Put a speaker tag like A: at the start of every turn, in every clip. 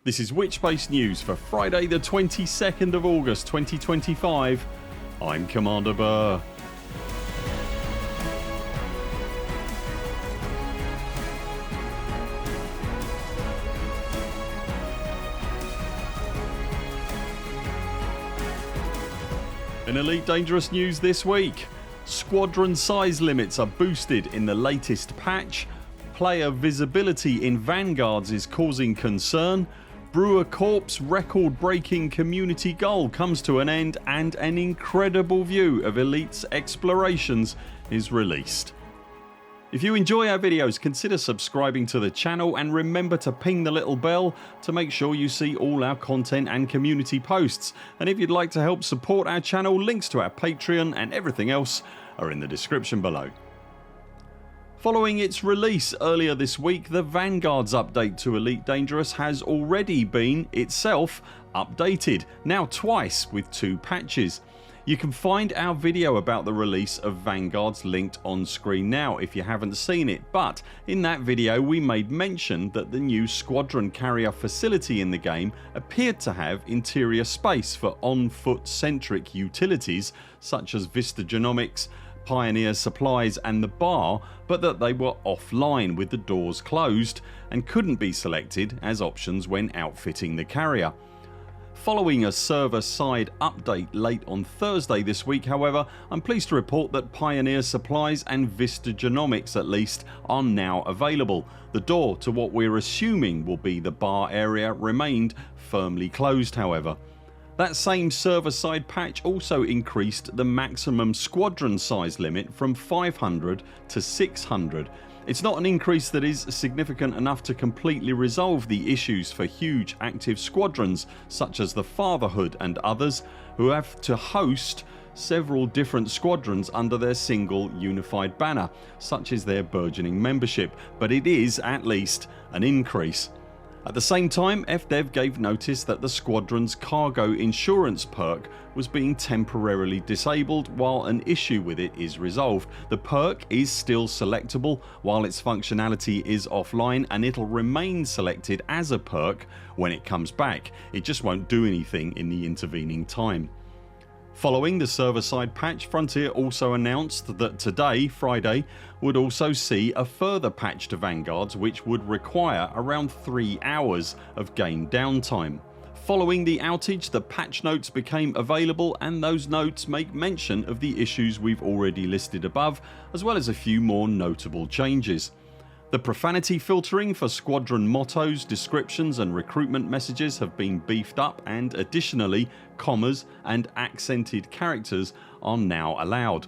A: This is Witch-based news for Friday the 22nd of August 2025. I'm Commander Burr. In Elite Dangerous news this week, squadron size limits are boosted in the latest patch, player visibility in Vanguards is causing concern, Brewer Corps' record-breaking community goal comes to an end, and an incredible view of Elite's explorations is released. If you enjoy our videos, consider subscribing to the channel and remember to ping the little bell to make sure you see all our content and community posts. And if you'd like to help support our channel, links to our Patreon and everything else are in the description below. Following its release earlier this week, the Vanguards update to Elite Dangerous has already been itself updated, now twice with 2 patches. You can find our video about the release of Vanguards linked on screen now if you haven't seen it, but in that video we made mention that the new Squadron carrier facility in the game appeared to have interior space for on-foot centric utilities such as Vista Genomics, Pioneer Supplies and the bar, but that they were offline with the doors closed and couldn't be selected as options when outfitting the carrier. Following a server-side update late on Thursday this week, however, I'm pleased to report that Pioneer Supplies and Vista Genomics at least are now available. The door to what we're assuming will be the bar area remained firmly closed however. That same server-side patch also increased the maximum squadron size limit from 500 to 600. It's not an increase that is significant enough to completely resolve the issues for huge active squadrons such as the Fatherhood and others who have to host several different squadrons under their single unified banner, such as their burgeoning membership, but it is at least an increase. At the same time, FDev gave notice that the squadron's cargo insurance perk was being temporarily disabled while an issue with it is resolved. The perk is still selectable while its functionality is offline, and it'll remain selected as a perk when it comes back. It just won't do anything in the intervening time. Following the server-side patch, Frontier also announced that today, Friday, would also see a further patch to Vanguards which would require around 3 hours of game downtime. Following the outage, the patch notes became available, and those notes make mention of the issues we've already listed above, as well as a few more notable changes. The profanity filtering for squadron mottos, descriptions and recruitment messages have been beefed up, and additionally commas and accented characters are now allowed.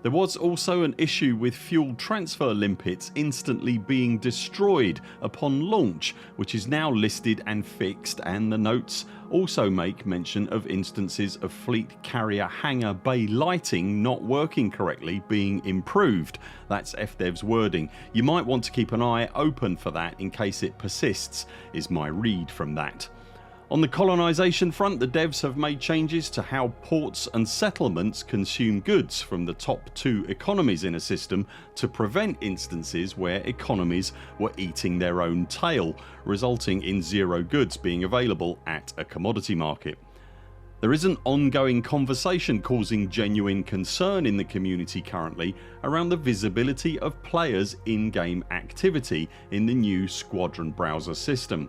A: There was also an issue with fuel transfer limpets instantly being destroyed upon launch, which is now listed and fixed, and the notes also make mention of instances of fleet carrier hangar bay lighting not working correctly being improved. That's FDev's wording. You might want to keep an eye open for that in case it persists, is my read from that. On the colonisation front, the devs have made changes to how ports and settlements consume goods from the top 2 economies in a system to prevent instances where economies were eating their own tail, resulting in 0 goods being available at a commodity market. There is an ongoing conversation causing genuine concern in the community currently around the visibility of players' in-game activity in the new Squadron browser system.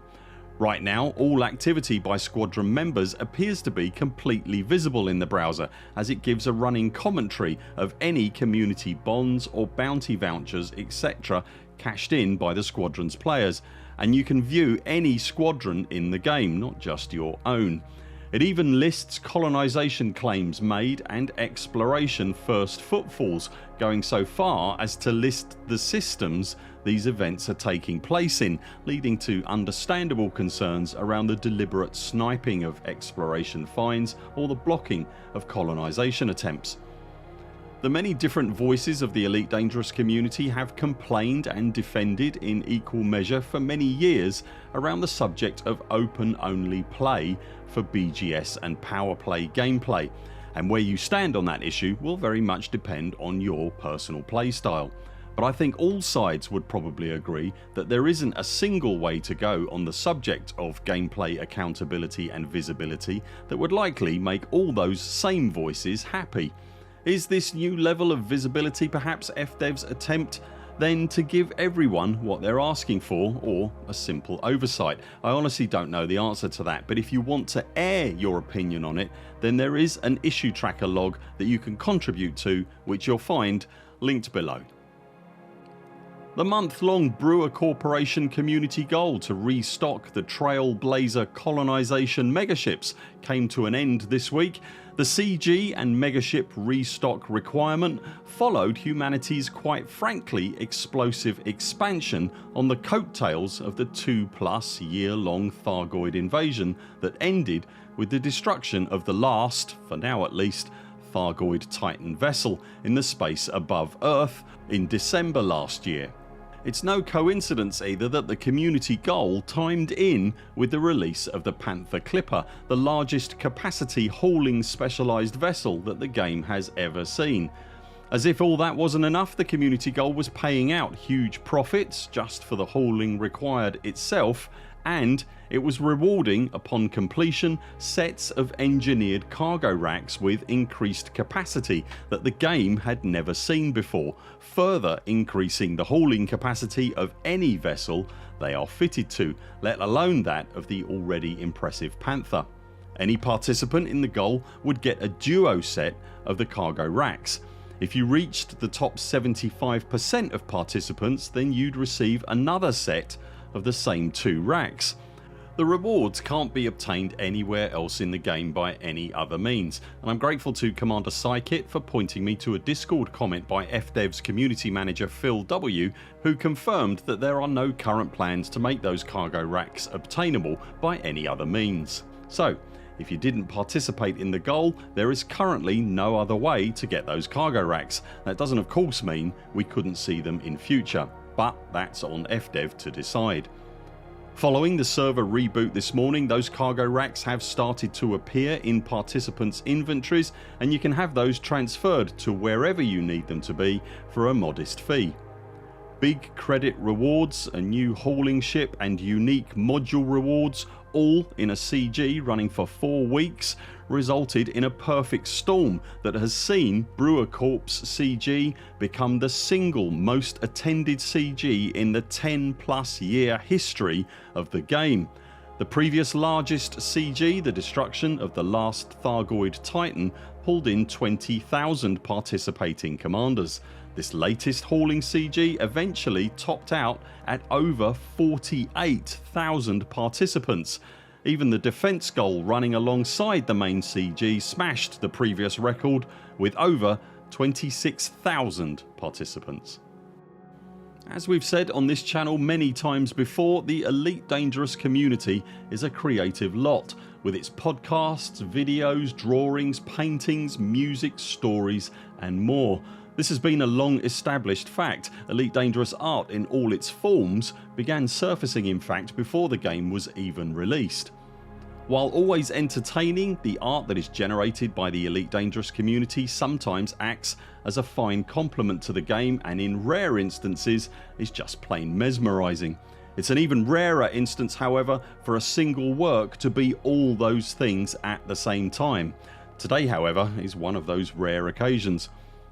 A: Right now, all activity by Squadron members appears to be completely visible in the browser, as it gives a running commentary of any community bonds or bounty vouchers etc cashed in by the Squadron's players, and you can view any squadron in the game, not just your own. It even lists colonisation claims made and exploration first footfalls, going so far as to list the systems these events are taking place in, leading to understandable concerns around the deliberate sniping of exploration finds or the blocking of colonisation attempts. The many different voices of the Elite Dangerous community have complained and defended in equal measure for many years around the subject of open-only play for BGS and power play gameplay, and where you stand on that issue will very much depend on your personal playstyle. But I think all sides would probably agree that there isn't a single way to go on the subject of gameplay accountability and visibility that would likely make all those same voices happy. Is this new level of visibility perhaps FDev's attempt then to give everyone what they're asking for, or a simple oversight? I honestly don't know the answer to that, but if you want to air your opinion on it, then there is an issue tracker log that you can contribute to, which you'll find linked below. The month-long Brewer Corporation community goal to restock the Trailblazer colonisation megaships came to an end this week. The CG and megaship restock requirement followed humanity's quite frankly explosive expansion on the coattails of the 2+ year long Thargoid invasion that ended with the destruction of the last, for now at least, Thargoid Titan vessel in the space above Earth in December last year. It's no coincidence either that the community goal timed in with the release of the Panther Clipper, the largest capacity hauling specialised vessel that the game has ever seen. As if all that wasn't enough, the community goal was paying out huge profits just for the hauling required itself, and it was rewarding upon completion sets of engineered cargo racks with increased capacity that the game had never seen before, further increasing the hauling capacity of any vessel they are fitted to, let alone that of the already impressive Panther. Any participant in the goal would get a duo set of the cargo racks. If you reached the top 75% of participants, then you'd receive another set of the same 2 racks. The rewards can't be obtained anywhere else in the game by any other means, and I'm grateful to Commander Psykit for pointing me to a Discord comment by FDev's community manager Phil W, who confirmed that there are no current plans to make those cargo racks obtainable by any other means. So if you didn't participate in the goal, there is currently no other way to get those cargo racks. That doesn't of course mean we couldn't see them in future, but that's on FDev to decide. Following the server reboot this morning, those cargo racks have started to appear in participants' inventories, and you can have those transferred to wherever you need them to be for a modest fee. Big credit rewards, a new hauling ship and unique module rewards, all in a CG running for 4 weeks, resulted in a perfect storm that has seen Brewer Corps CG become the single most attended CG in the 10+ year history of the game. The previous largest CG, the destruction of the last Thargoid Titan, pulled in 20,000 participating commanders. This latest hauling CG eventually topped out at over 48,000 participants. Even the defence goal running alongside the main CG smashed the previous record with over 26,000 participants. As we've said on this channel many times before, the Elite Dangerous community is a creative lot, with its podcasts, videos, drawings, paintings, music, stories and more. This has been a long established fact. Elite Dangerous art in all its forms began surfacing in fact before the game was even released. While always entertaining, the art that is generated by the Elite Dangerous community sometimes acts as a fine complement to the game, and in rare instances is just plain mesmerising. It's an even rarer instance however for a single work to be all those things at the same time. Today however is one of those rare occasions.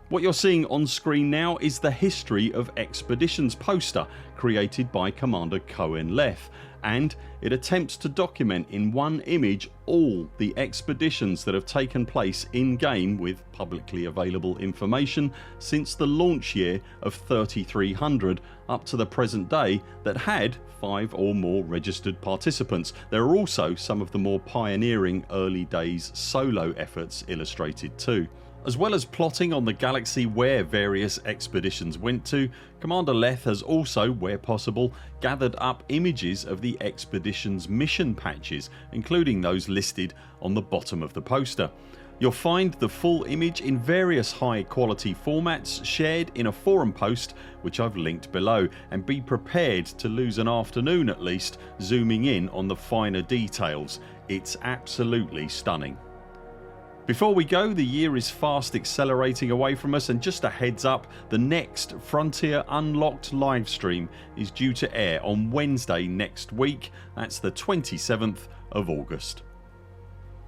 A: What you're seeing on screen now is the History of Expeditions poster created by Commander Cohen Leth, and it attempts to document in one image all the expeditions that have taken place in game with publicly available information since the launch year of 3300 up to the present day that had 5 or more registered participants. There are also some of the more pioneering early days solo efforts illustrated too. As well as plotting on the galaxy where various expeditions went to, Commander Leth has also, where possible, gathered up images of the expedition's mission patches, including those listed on the bottom of the poster. You'll find the full image in various high quality formats shared in a forum post which I've linked below, and be prepared to lose an afternoon at least zooming in on the finer details. It's absolutely stunning. Before we go, the year is fast accelerating away from us, and just a heads up, the next Frontier Unlocked livestream is due to air on Wednesday next week. That's the 27th of August.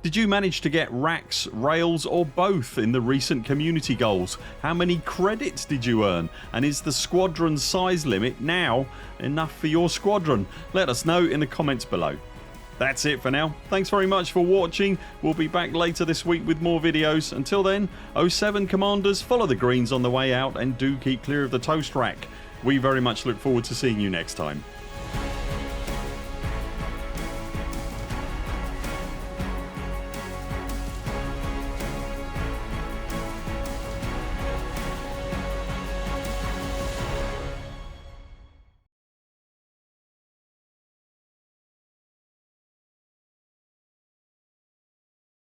A: Did you manage to get racks, rails or both in the recent community goals? How many credits did you earn? And is the squadron size limit now enough for your squadron? Let us know in the comments below. That's it for now. Thanks very much for watching. We'll be back later this week with more videos. Until then, 07 commanders, follow the greens on the way out and do keep clear of the toast rack. We very much look forward to seeing you next time.